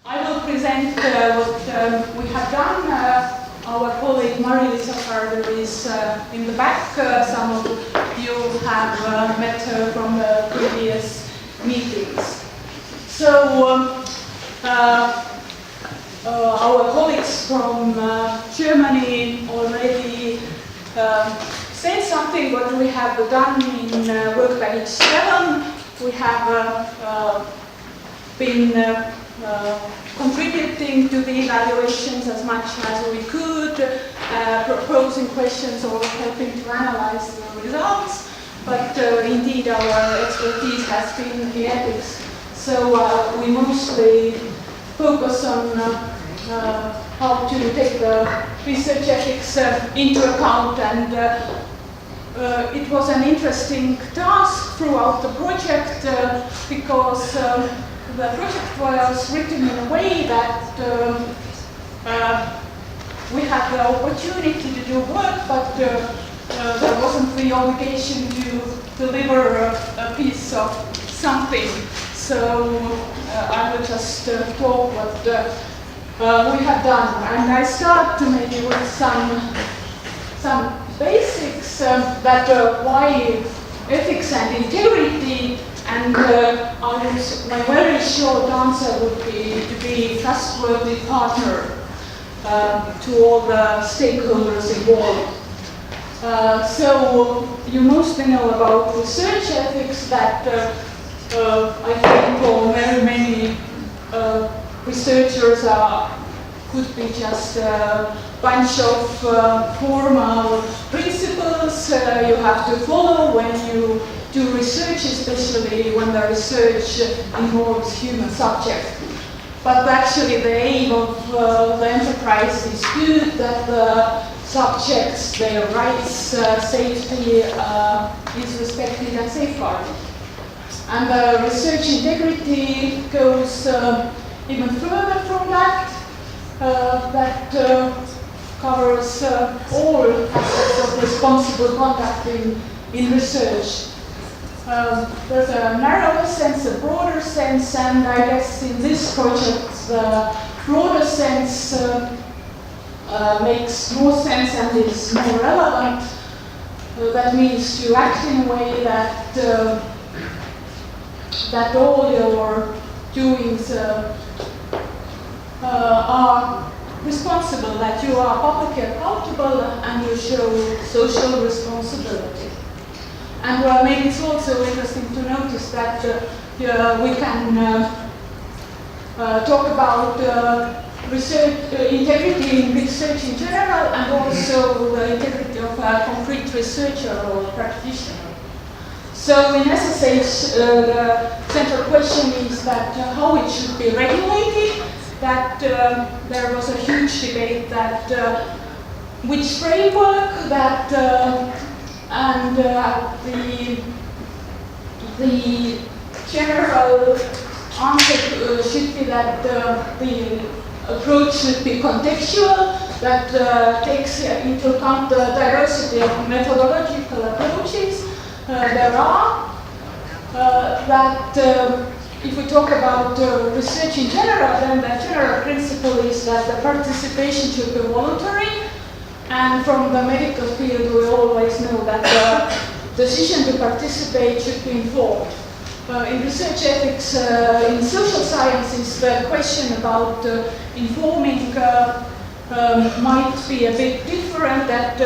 I will present what we have done. Our colleague Mari-Liisa Carter is in the back. Some of you have met her from the previous meetings. So our colleagues from Germany already said something what we have done in Work Package 7. We have been contributing to the evaluations as much as we could, proposing questions or helping to analyze the results, but indeed our expertise has been in ethics. So we mostly focus on how to take the research ethics into account, and it was an interesting task throughout the project because the project was written in a way that we had the opportunity to do work, but there wasn't the obligation to deliver a piece of something. So I will just talk what we have done, and I start maybe with some basics that why ethics and integrity. And my very short answer would be to be a trustworthy partner to all the stakeholders involved. So you mostly know about research ethics that I think for very many researchers could be just a bunch of formal principles you have to follow when you do research, especially when the research involves human subjects. But actually the aim of the enterprise is good, that the subjects, their rights, safety is respected and safeguarded. And the research integrity goes even further from that, that covers all aspects of responsible conduct in research. There's a narrower sense, a broader sense, and I guess in this project the broader sense makes more sense and is more relevant. That means to act in a way that that all your doings are responsible, that you are publicly accountable and you show social responsibility. And maybe it's also interesting to notice that we can talk about research integrity in research in general, and also the integrity of a concrete researcher or practitioner. So in SSH, the central question is that how it should be regulated. That there was a huge debate that which framework that and the general answer should be that the approach should be contextual, that takes into account the diversity of methodological approaches there are, that if we talk about research in general, then the general principle is that the participation should be voluntary. And from the medical field, we always know that the decision to participate should be informed. In research ethics, in social sciences, the question about informing might be a bit different, that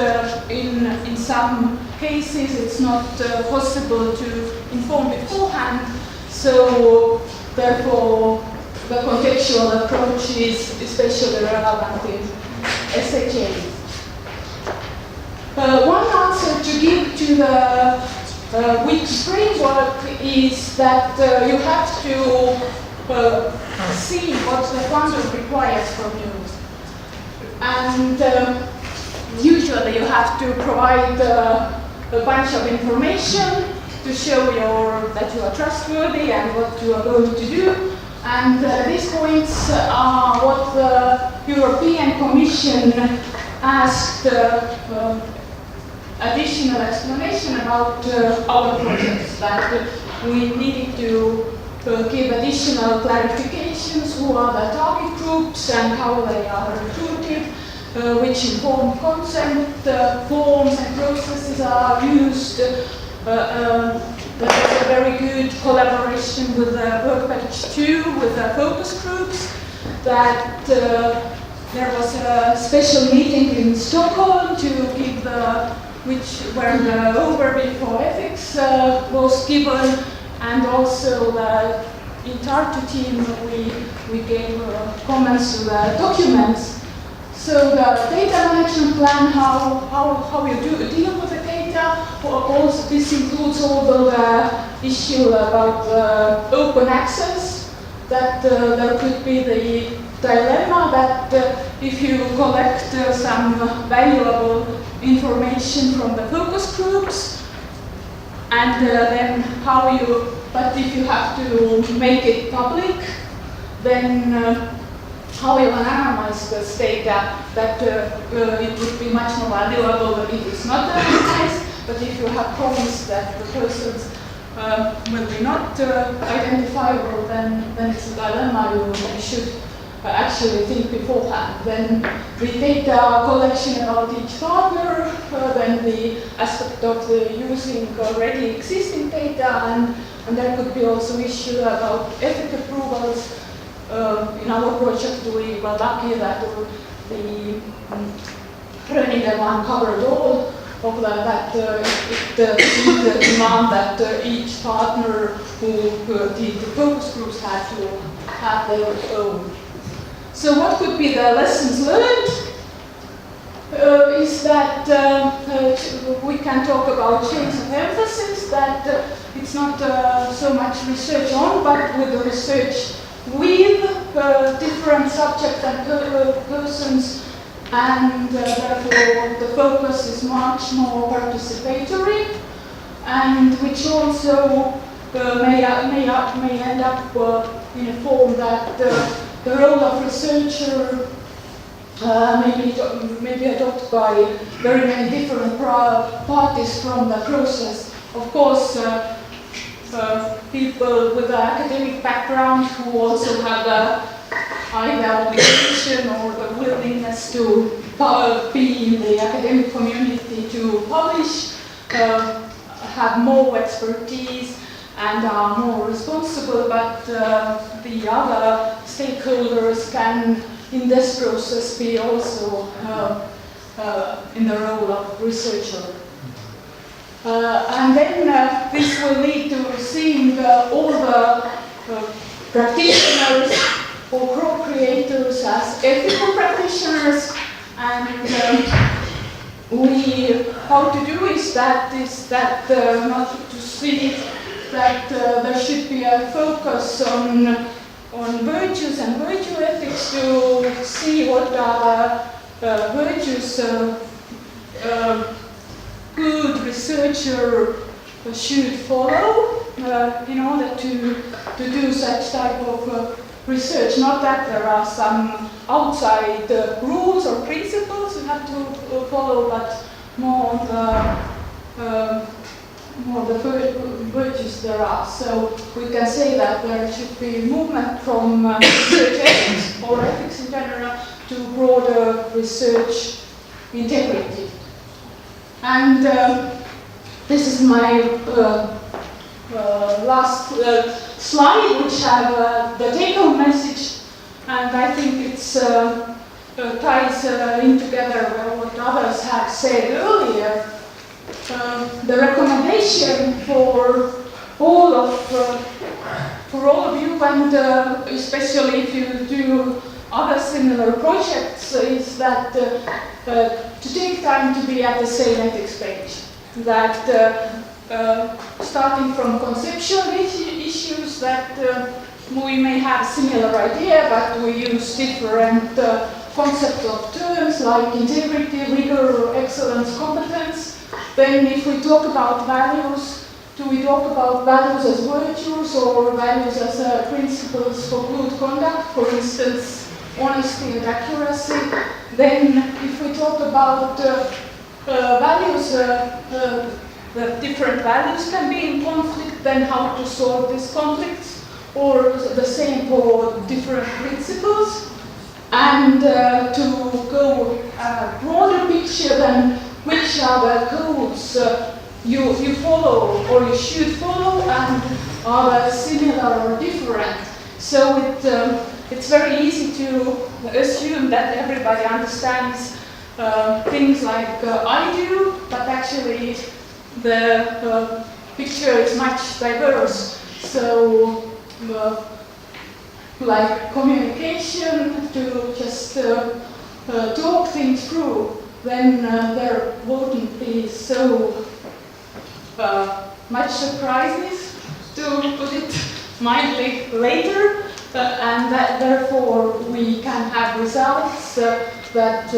in some cases it's not possible to inform beforehand. So therefore, the contextual approach is especially relevant in SHA. One answer to give to the which framework is that you have to see what the funder requires from you. And usually you have to provide a bunch of information to show that you are trustworthy and what you are going to do. And these points are what the European Commission asked additional explanation about our projects, that we needed to give additional clarifications who are the target groups and how they are recruited, which informed consent forms and processes are used. There was a very good collaboration with Work Package 2, with the focus groups, that there was a special meeting in Stockholm to give where the overview for ethics was given, and also in Tartu team we gave comments to the documents. So the data management plan, how you deal with the data, also this includes all the issue about open access, that there could be the dilemma that if you collect some valuable information from the focus groups, and then but if you have to make it public, then how you analyze this data, that it would be much more valuable if it's not analyzed, but if you have promised that the persons will be not identifiable, then it's a dilemma you should actually think beforehand. Then the data collection about each partner, then the aspect of the using already existing data, and there could be also issue about ethical approvals. In our project, we were lucky that the Rönninen one covered all of that. The demand that each partner who did the focus groups had to have their own. So what could be the lessons learned? Is that we can talk about change of emphasis, that it's not so much research on, but with the research with different subjects and persons, and therefore the focus is much more participatory, and which also may end up in a form that the role of researcher may be adopted by very many different parties from the process. Of course, people with an academic background who also have either obligation or the willingness to be in the academic community to publish, have more expertise and are more responsible, but the other stakeholders can, in this process, be also in the role of researcher. And then this will lead to seeing all the practitioners or co-creators as ethical practitioners, and how to do is that not to see that there should be a focus on virtues and virtue ethics, to see what are the virtues good researcher should follow in order to do such type of research. Not that there are some outside rules or principles you have to follow, but more the virtues there are. So we can say that there should be movement from research ethics or ethics in general to broader research integrity. And this is my last slide, which have the take-home message, and I think it's ties in together what others have said earlier. The recommendation for all of you, and especially if you do other similar projects, is that to take time to be at the same ethics page. That starting from conceptual issues, that we may have a similar idea, but we use different concepts of terms like integrity, rigor, excellence, competence. Then if we talk about values, do we talk about values as virtues or values as principles for good conduct, for instance, honesty and accuracy? Then if we talk about values, the different values can be in conflict, then how to solve these conflicts? or the same for different principles, and to go a broader picture than which are the codes you follow or you should follow, and are similar or different. So it's very easy to assume that everybody understands things like I do, but actually the picture is much diverse. So like communication, to just talk things through, then there wouldn't be so much surprises, to put it mildly, later, and that therefore we can have results that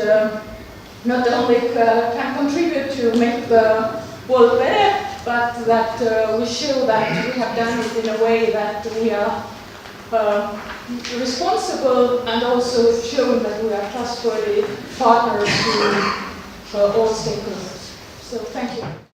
not only can contribute to make the world better, but that we show that we have done it in a way that we are responsible, and also showing that we are trustworthy partners to all stakeholders. So thank you.